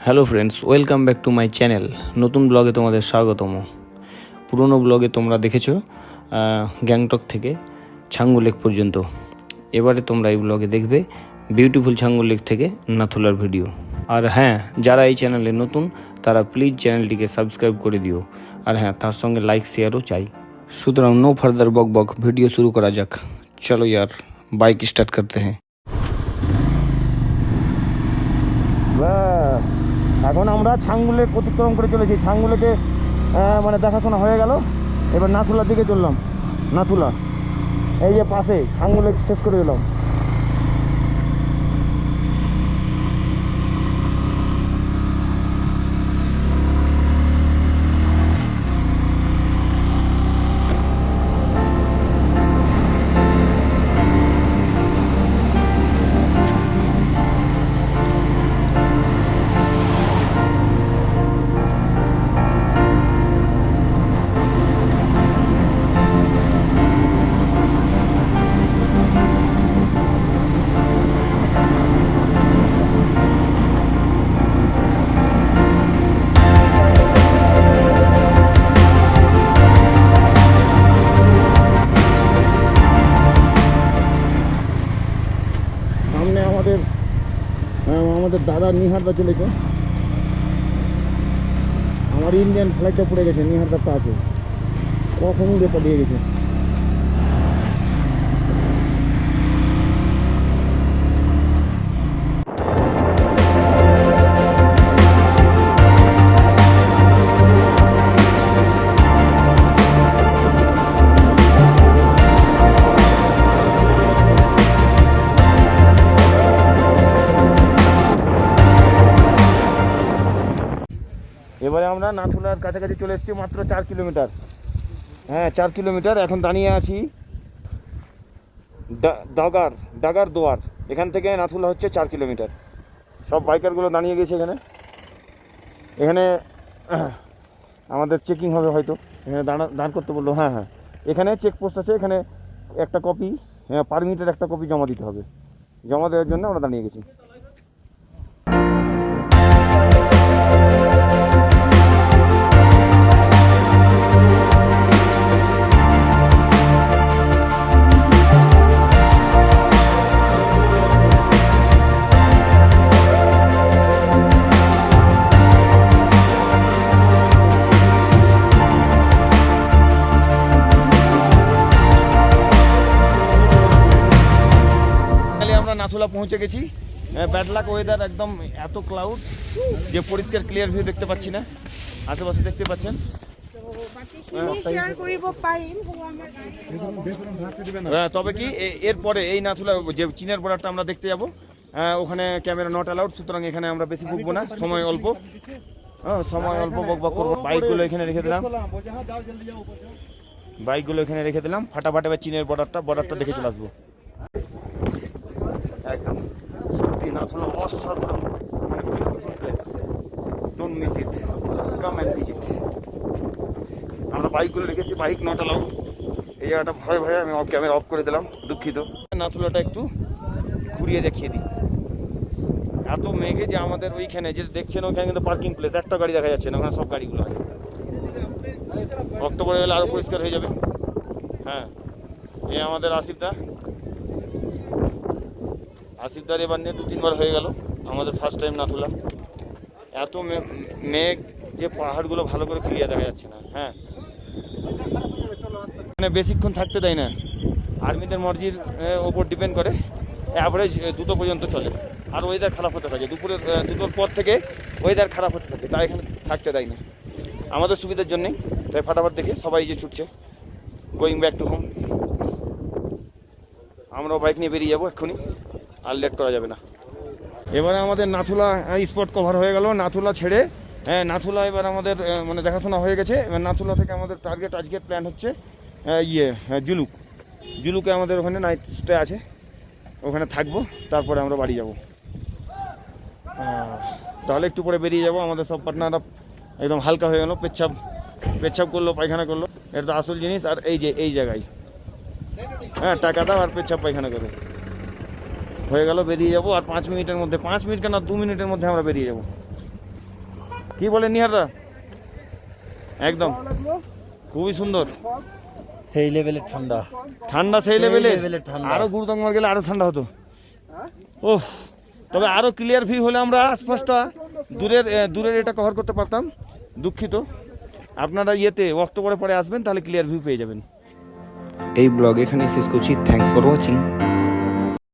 Hello friends, welcome back to my channel. নতুন ব্লগে তোমাদের স্বাগতম। পুরনো ব্লগে তোমরা দেখেছো গ্যাংটক থেকে ছাঙ্গু লেক পর্যন্ত। এবারে তোমরা এই ব্লগে দেখবে বিউটিফুল ছাঙ্গু লেক থেকে নাথুলার ভিডিও। আর হ্যাঁ, যারা এই চ্যানেলে নতুন তারা প্লিজ চ্যানেলটিকে সাবস্ক্রাইব করে দিও। আর হ্যাঁ, তার সঙ্গে লাইক শেয়ারও চাই। সুতরাং নো ফার্দার বক বক, ভিডিও শুরু করা যাক। চলো ইয়ার, বাইক স্টার্ট করতে হ্যাঁ। এখন আমরা ছাঙ্গু লেক অতিক্রম করে চলেছি। ছাঙ্গু লেকে মানে দেখাশোনা হয়ে গেল। এবার নাথুলার দিকে চললাম। নাথুলা এই যে পাশে, ছাঙ্গু লেক শেষ করে এলাম। সামনে আমাদের দাদা নিহারদা চলেছে। আমার ইন্ডিয়ান ফ্লাইটটা পড়ে গেছে, নিহারদারটা আছে, কখন রেপা দিয়ে গেছে। এবারে আমরা নাথুলার কাছাকাছি চলে এসেছি, মাত্র 4 কিলোমিটার। হ্যাঁ, 4 কিলোমিটার। এখন দাঁড়িয়ে আছি ডাগার দোয়ার। এখান থেকে নাথুলা হচ্ছে 4 কিলোমিটার। সব বাইকারগুলো দাঁড়িয়ে গেছে এখানে আমাদের চেকিং হবে হয়তো। এখানে দাঁড় করতে বললো। হ্যাঁ, এখানে চেকপোস্ট আছে। এখানে একটা কপি, পারমিটের একটা কপি জমা দিতে হবে। জমা দেওয়ার জন্য আমরা দাঁড়িয়ে গেছি। নাথুলা পৌঁছে গেছি। ব্যাড লাক ওয়েদার, একদম এত ক্লাউড যে পরিষ্কার ক্লিয়ার ভিউ দেখতে পাচ্ছি না। আশেপাশে দেখতে পাচ্ছেন। তবে কি এরপরে এই নাথুলা যে চীনের বর্ডারটা আমরা দেখতে যাব, ওখানে ক্যামেরা নট অ্যালাউড। সুতরাং এখানে আমরা বেশি ভুগবো না, সময় অল্প বকবক করবো। বাইকগুলো এখানে রেখে দিলাম। ফাটাফাটি এবার চীনের বর্ডারটা দেখে চলে আসবো। একদম সত্যি নাথুলা অসাধারণ, beautiful place. Don't miss it, come and visit. আমরা বাইকগুলো রেখেছি, বাইক নট অ্যালাউড। এই জায়গাটা ভয়ে আমি ক্যামেরা অফ করে দিলাম, দুঃখিত। নাথুলাটা একটু ঘুরিয়ে দেখিয়ে দিই। এত মেঘে যে আমাদের ওইখানে যে দেখছেন, ওইখানে কিন্তু পার্কিং প্লেস, একটা গাড়ি দেখা যাচ্ছে না, ওখানে সব গাড়িগুলো আছে। অক্টোবরে গেলে আরও পরিষ্কার হয়ে যাবে। হ্যাঁ, এই আমাদের আসিফদার এবার নিয়ে 2-3 বার হয়ে গেল। আমাদের ফার্স্ট টাইম নাথুলা। এত মেঘ যে পাহাড়গুলো ভালো করে ক্লিয়ার দেখা যাচ্ছে না। হ্যাঁ, মানে বেশিক্ষণ থাকতে দেয় না। আর্মিদের মর্জির ওপর ডিপেন্ড করে। অ্যাভারেজ 2টো পর্যন্ত চলে। আর ওয়েদার খারাপ হতে থাকে, দুটোর পর থেকে ওয়েদার খারাপ হতে থাকে, তাই এখানে থাকতে দেয় না। আমাদের সুবিধার জন্যেই তাই ফাটাফাট দেখে সবাই যে ছুটছে, গোয়িং ব্যাক টু হোম। আমরাও বাইক নিয়ে বেরিয়ে যাবো এক্ষুনি, আর লেট করা যাবে না। এবারে আমাদের নাথুলা স্পট কভার হয়ে গেল। নাথুলা ছেড়ে, নাথুলা এবার আমাদের মানে দেখাশোনা হয়ে গেছে। এবার নাথুলা থেকে আমাদের আজকের প্ল্যান হচ্ছে জুলুকে আমাদের ওখানে নাইট স্টে আছে, ওখানে থাকবো। তারপরে আমরা বাড়ি যাব। তাহলে একটু পরে বেরিয়ে যাব। আমাদের সব পার্টনাররা একদম হালকা হয়ে গেল, পেচ্ছাপ করলো, পায়খানা করলো। এটা তো আসল জিনিস। আর এই জায়গায় টাকা দাও আর পেচ্ছাপ পায়খানা করো, হয়ে গেল। বেরিয়ে যাবো আর 5 মিনিটের মধ্যে, 5 মিনিট কেন 2 মিনিটের মধ্যে আমরা বেরিয়ে যাব। কি বলেন নিহারদা? একদম খুবই সুন্দর, সেই লেভেলের ঠান্ডা। ঠান্ডা সেই লেভেলে, লেভেলের ঠান্ডা। আরো গুরুদাঙ্গার গেলে আরো ঠান্ডা হতো। ওহ, তবে আরো ক্লিয়ার ভিউ হলে আমরা আশপাশটা দূরের এটা কভার করতে পারতাম। দুঃখিত, আপনারা অক্টোবরে পরে আসবেন, তাহলে ক্লিয়ার ভিউ পেয়ে যাবেন। এই ব্লগ এখানে শেষ করছি। Thanks for watching.